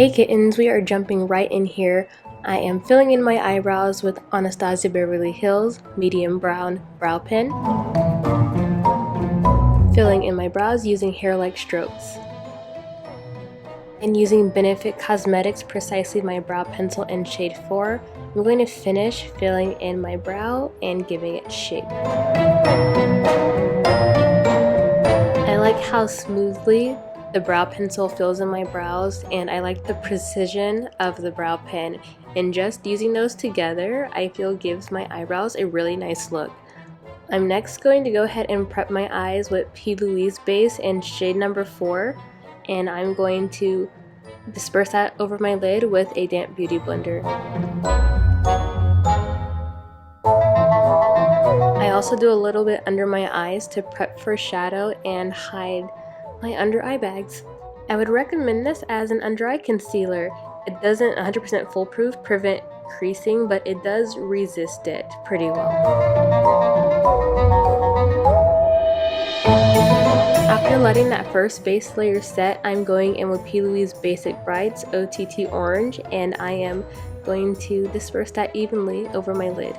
Hey kittens, we are jumping right in here. I am filling in my eyebrows with Anastasia Beverly Hills medium brown brow pen. Filling in my brows using hair-like strokes. And using Benefit Cosmetics Precisely My Brow Pencil in shade 4, I'm going to finish filling in my brow and giving it shape. I like how smoothly the brow pencil fills in my brows, and I like the precision of the brow pen, and just using those together I feel gives my eyebrows a really nice look. I'm next going to go ahead and prep my eyes with P.Louise base in shade number 4, and I'm going to disperse that over my lid with a damp beauty blender. I also do a little bit under my eyes to prep for shadow and hide my under eye bags. I would recommend this as an under eye concealer. It doesn't 100% foolproof prevent creasing, but it does resist it pretty well. After letting that first base layer set, I'm going in with P.Louise Basic Brights OTT Orange, and I am going to disperse that evenly over my lid.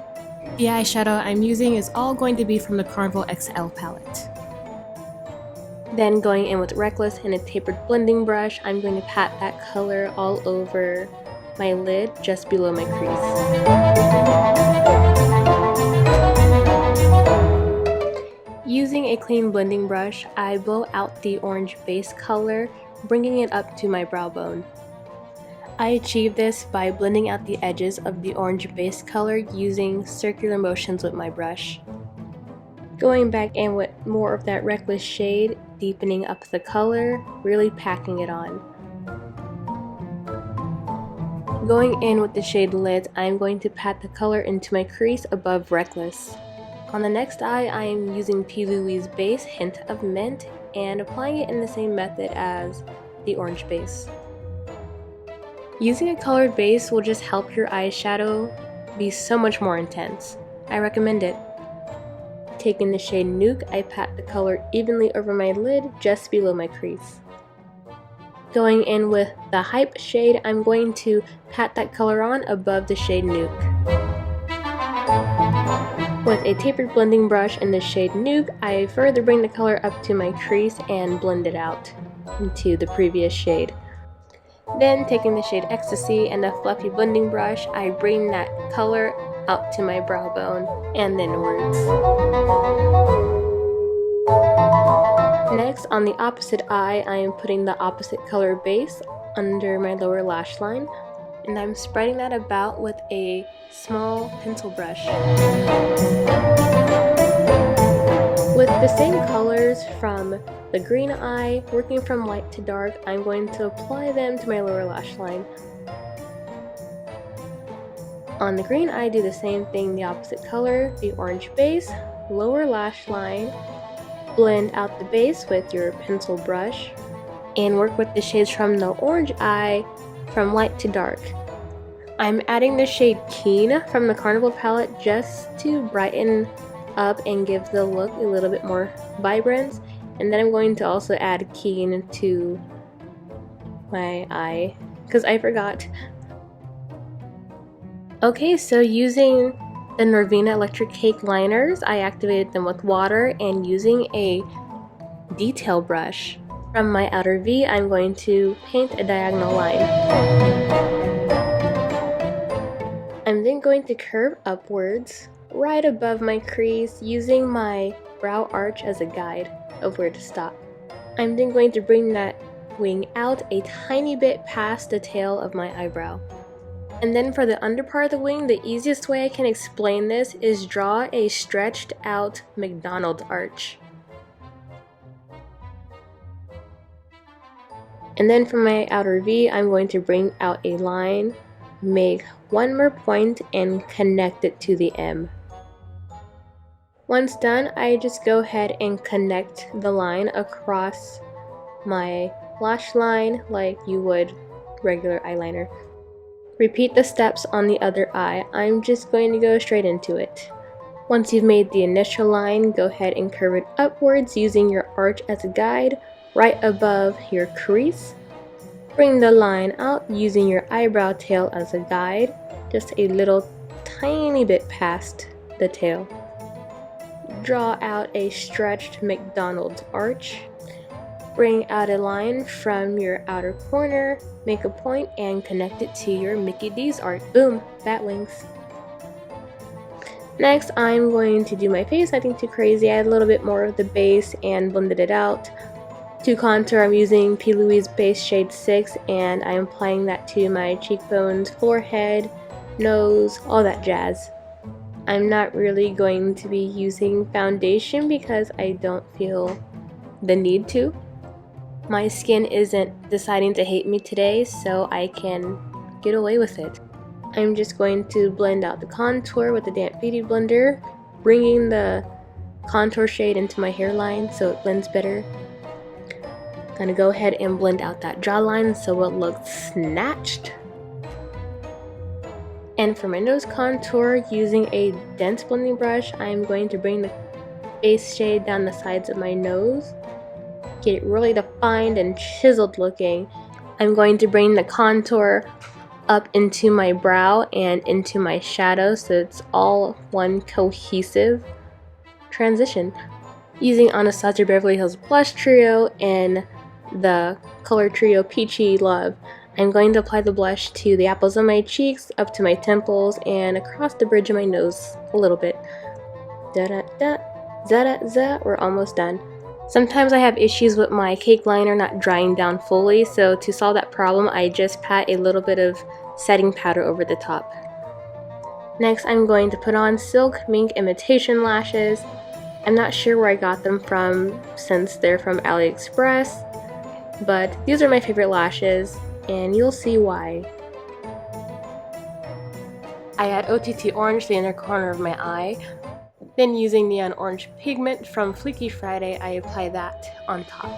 The eyeshadow I'm using is all going to be from the Carnival XL palette. Then going in with Reckless and a tapered blending brush, I'm going to pat that color all over my lid just below my crease. Using a clean blending brush, I blow out the orange base color, bringing it up to my brow bone. I achieve this by blending out the edges of the orange base color using circular motions with my brush. Going back in with more of that Reckless shade, deepening up the color, really packing it on. Going in with the shade Lit, I'm going to pat the color into my crease above Reckless. On the next eye, I am using P.Louise base Hint of Mint and applying it in the same method as the orange base. Using a colored base will just help your eyeshadow be so much more intense. I recommend it. Taking the shade Nude, I pat the color evenly over my lid just below my crease. Going in with the Hype shade, I'm going to pat that color on above the shade Nude. With a tapered blending brush in the shade Nude, I further bring the color up to my crease and blend it out into the previous shade. Then taking the shade Ecstasy and a fluffy blending brush, I bring that color up to my brow bone and then inwards. Next, on the opposite eye, I am putting the opposite color base under my lower lash line, and I'm spreading that about with a small pencil brush. With the same colors from the green eye, working from light to dark, I'm going to apply them to my lower lash line. On the green eye, do the same thing, the opposite color, the orange base, lower lash line, blend out the base with your pencil brush, and work with the shades from the orange eye from light to dark. I'm adding the shade Keen from the Carnival palette just to brighten up and give the look a little bit more vibrance, and then I'm going to also add Keen to my eye because I forgot. Okay, so using the NORVINA Electric Cake liners, I activated them with water, and using a detail brush from my outer V, I'm going to paint a diagonal line. I'm then going to curve upwards right above my crease using my brow arch as a guide of where to stop. I'm then going to bring that wing out a tiny bit past the tail of my eyebrow. And then for the under part of the wing, the easiest way I can explain this is draw a stretched out McDonald's arch. And then for my outer V, I'm going to bring out a line, make one more point, and connect it to the M. Once done, I just go ahead and connect the line across my lash line like you would regular eyeliner. Repeat the steps on the other eye. I'm just going to go straight into it. Once you've made the initial line, go ahead and curve it upwards using your arch as a guide right above your crease. Bring the line out using your eyebrow tail as a guide, just a little tiny bit past the tail. Draw out a stretched McDonald's arch. Bring out a line from your outer corner, make a point, and connect it to your Mickey D's art. Boom, bat wings. Next, I'm going to do my face, nothing too crazy. I had a little bit more of the base and blended it out. To contour, I'm using P.Louise base shade 6, and I'm applying that to my cheekbones, forehead, nose, all that jazz. I'm not really going to be using foundation because I don't feel the need to. My skin isn't deciding to hate me today, so I can get away with it. I'm just going to blend out the contour with the damp beauty blender, bringing the contour shade into my hairline so it blends better. Gonna go ahead and blend out that jawline so it looks snatched. And for my nose contour, using a dense blending brush, I'm going to bring the base shade down the sides of my nose. Get it really defined and chiseled looking. I'm going to bring the contour up into my brow and into my shadow so it's all one cohesive transition. Using Anastasia Beverly Hills Blush Trio in the color trio Peachy Love, I'm going to apply the blush to the apples of my cheeks, up to my temples, and across the bridge of my nose a little bit. Da-da-da, za-da-za, we're almost done. Sometimes I have issues with my cake liner not drying down fully, so to solve that problem, I just pat a little bit of setting powder over the top. Next, I'm going to put on Silk Mink Imitation Lashes. I'm not sure where I got them from since they're from AliExpress, but these are my favorite lashes, and you'll see why. I add OTT Orange to the inner corner of my eye. Then using Neon Orange pigment from Fleeky Friday, I apply that on top.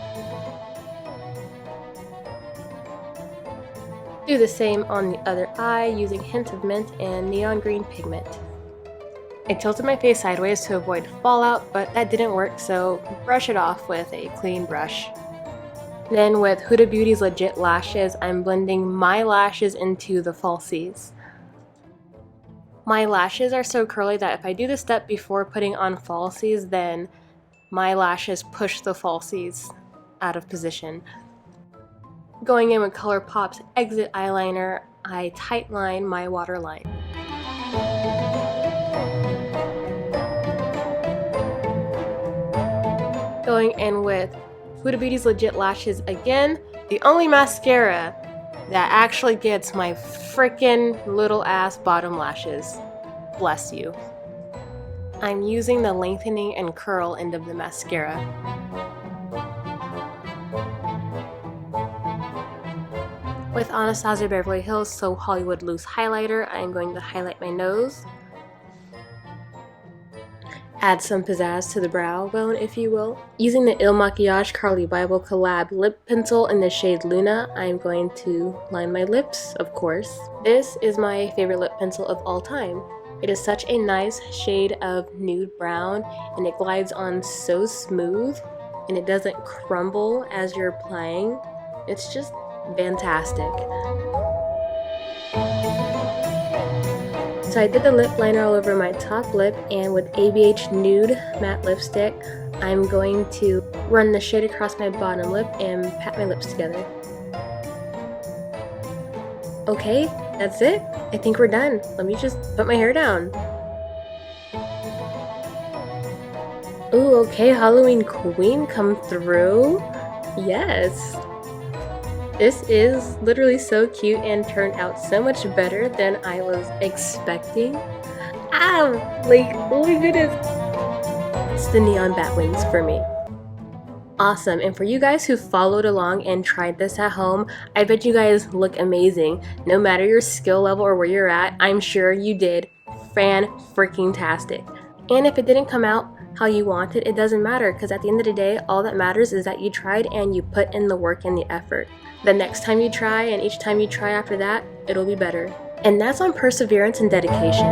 Do the same on the other eye using Hint of Mint and Neon Green pigment. I tilted my face sideways to avoid fallout, but that didn't work, so brush it off with a clean brush. Then with Huda Beauty's Legit Lashes, I'm blending my lashes into the falsies. My lashes are so curly that if I do this step before putting on falsies, then my lashes push the falsies out of position. Going in with Colourpop's Exit Eyeliner, I tightline my waterline. Going in with Huda Beauty's Legit Lashes again, the only mascara that actually gets my frickin' little ass bottom lashes. Bless you. I'm using the lengthening and curl end of the mascara. With Anastasia Beverly Hills So Hollywood Loose Highlighter, I'm going to highlight my nose. Add some pizzazz to the brow bone, if you will. Using the MAKIAGE Carly Bible collab lip pencil in the shade Luna, I'm going to line my lips, of course. This is my favorite lip pencil of all time. It is such a nice shade of nude brown, and it glides on so smooth, and it doesn't crumble as you're applying. It's just fantastic. So I did the lip liner all over my top lip, and with ABH Nude matte lipstick, I'm going to run the shade across my bottom lip and pat my lips together. Okay, that's it. I think we're done. Let me just put my hair down. Ooh, okay, Halloween Queen come through. Yes. This is literally so cute and turned out so much better than I was expecting. Ow! Like, oh my goodness. It's the neon bat wings for me. Awesome, and for you guys who followed along and tried this at home, I bet you guys look amazing. No matter your skill level or where you're at, I'm sure you did fan-freaking-tastic. And if it didn't come out how you wanted, it doesn't matter, because at the end of the day, all that matters is that you tried and you put in the work and the effort. The next time you try, and each time you try after that, it'll be better. And that's on perseverance and dedication.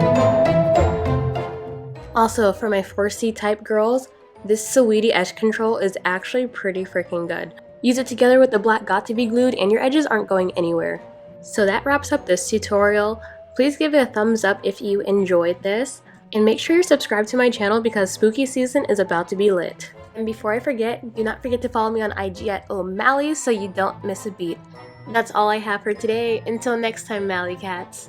Also, for my 4C type girls, this Saweetie edge control is actually pretty freaking good. Use it together with the black got to be glued and your edges aren't going anywhere. So that wraps up this tutorial. Please give it a thumbs up if you enjoyed this, and make sure you're subscribed to my channel because spooky season is about to be lit. And before I forget, do not forget to follow me on IG at O'Malley so you don't miss a beat. That's all I have for today. Until next time, Mally Cats.